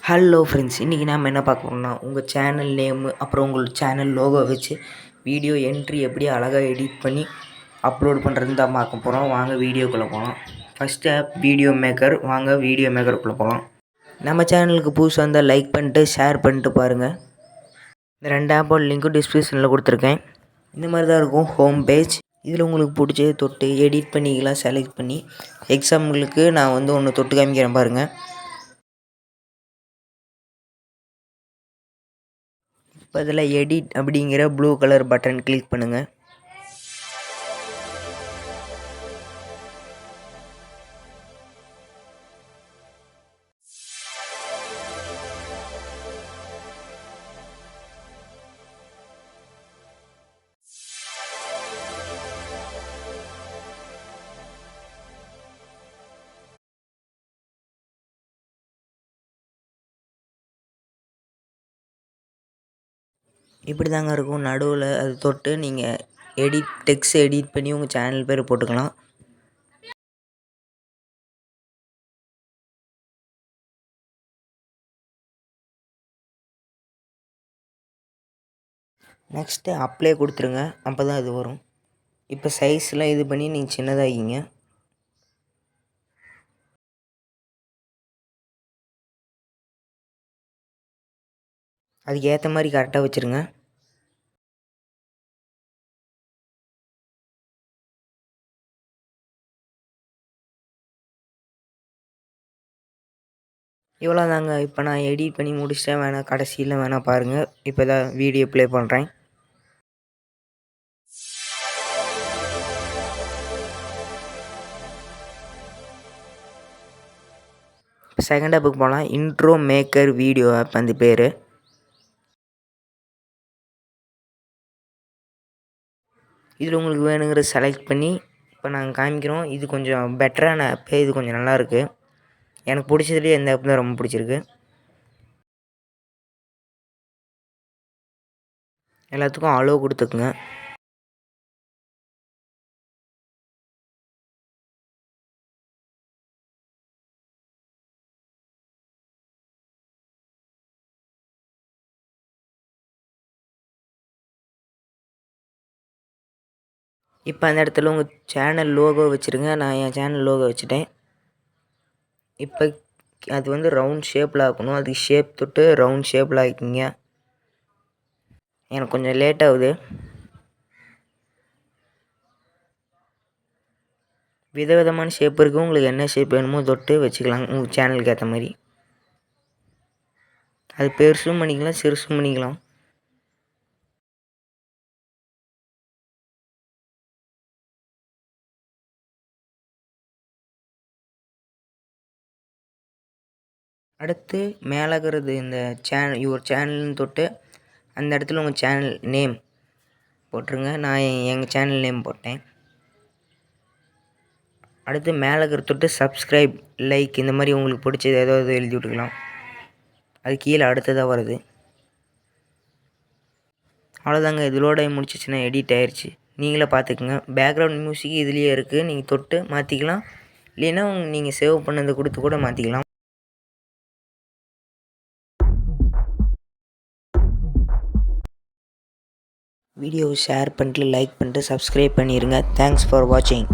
Hello friends, இன்றைக்கி நாம் என்ன பார்க்க போகிறோம்னா உங்கள் சேனல் நேமு அப்புறம் உங்கள் சேனல் லோகோ வச்சு வீடியோ என்ட்ரி எப்படி அழகாக எடிட் பண்ணி அப்லோட் பண்ணுறதுன்னு தான் பார்க்க போகிறோம். வாங்க வீடியோக்குள்ளே போகலாம். First app video maker. வாங்க வீடியோ மேக்கருக்குள்ளே போகலாம். நம்ம சேனலுக்கு புதுசாக இருந்தால் லைக் பண்ணிட்டு ஷேர் பண்ணிட்டு பாருங்கள். இந்த 2 ஆப்போட லிங்க்கும் டிஸ்கிரிப்ஷனில் கொடுத்துருக்கேன். இந்த மாதிரி தான் இருக்கும் ஹோம் பேஜ். இதில் உங்களுக்கு பிடிச்சது தொட்டு எடிட் பண்ணிக்கலாம். செலக்ட் பண்ணி எக்ஸாம்பிளுக்கு நான் ஒன்று தொட்டு காமிக்கிறேன் பாருங்கள். இப்போ இதில் எடிட் அப்படிங்கிற ப்ளூ கலர் பட்டன் கிளிக் பண்ணுங்கள். இப்படி தாங்க இருக்கும். நடுவில் அது தொட்டு நீங்கள் டெக்ஸ்ட் எடிட் பண்ணி உங்கள் சேனல் பேர் போட்டுக்கலாம். நெக்ஸ்ட்டு அப்ளை கொடுத்துருங்க. அப்போ தான் இது வரும். இப்போ சைஸ்லாம் இது பண்ணி நீங்கள் சின்னதாகிங்க. அதுக்கு ஏற்ற மாதிரி கரெக்டாக வச்சுருங்க. இவ்வளோ தாங்க. இப்போ நான் எடிட் பண்ணி முடிச்சிட்டேன். வேணால் கடைசியில் வேணால் பாருங்கள். இப்போ தான் வீடியோ ப்ளே பண்ணுறேன். செகண்ட் ஆப்புக்கு போகலாம். இன்ட்ரோ மேக்கர் வீடியோ ஆப் அந்த பேர். இதில் உங்களுக்கு வேணுங்கிறத செலக்ட் பண்ணி இப்போ நாங்கள் காமிக்கிறோம். இது கொஞ்சம் பெட்டரான ஆப்பு. இது கொஞ்சம் நல்லாயிருக்கு. எனக்கு பிடிச்சதுலேயே இந்த ஆப் தான் ரொம்ப பிடிச்சிருக்கு. எல்லாத்துக்கும் அலோவ் கொடுத்துக்குங்க. இப்போ அந்த இடத்துல உங்கள் சேனல் லோகோ வச்சுருங்க. நான் என் சேனல் லோகோ வச்சுட்டேன். இப்போ அது ரவுண்ட் ஷேப்பில் ஆக்கணும். அதுக்கு ஷேப் தொட்டு ரவுண்ட் ஷேப்பில் ஆக்கிங்க. எனக்கு கொஞ்சம் லேட் ஆகுது. விதவிதமான ஷேப் இருக்குது. உங்களுக்கு என்ன ஷேப் வேணுமோ தொட்டு வச்சுக்கலாம் உங்கள் சேனலுக்கு ஏற்ற மாதிரி. அது பெருசும் பண்ணிக்கலாம், சிறுசும் பண்ணிக்கலாம். அடுத்து மேலே இருக்கிறது இந்த யுவர் சேனல்னு தொட்டு அந்த இடத்துல உங்கள் சேனல் நேம் போட்டுருங்க. நான் எங்கள் சேனல் நேம் போட்டேன். அடுத்து மேலே இருக்கிற தொட்டு சப்ஸ்கிரைப், லைக் இந்த மாதிரி உங்களுக்கு பிடிச்சது ஏதாவது எழுதி விட்டுக்கலாம். அது கீழே அடுத்ததாக வருது. அவ்வளோதாங்க. இதோட முடிச்சிச்சுன்னா எடிட் ஆயிடுச்சு. நீங்களே பார்த்துக்குங்க. பேக்ரவுண்ட் மியூசிக் இதுலேயே இருக்குது. நீங்கள் தொட்டு மாற்றிக்கலாம். இல்லைன்னா நீங்கள் சேவ் பண்ணதை கொடுத்து கூட மாற்றிக்கலாம். வீடியோவை ஷேர் பண்ணிட்டு லைக் பண்ணிட்டு சப்ஸ்கிரைப் பண்ணிடுங்க. தேங்க்ஸ் ஃபார் வாட்சிங்.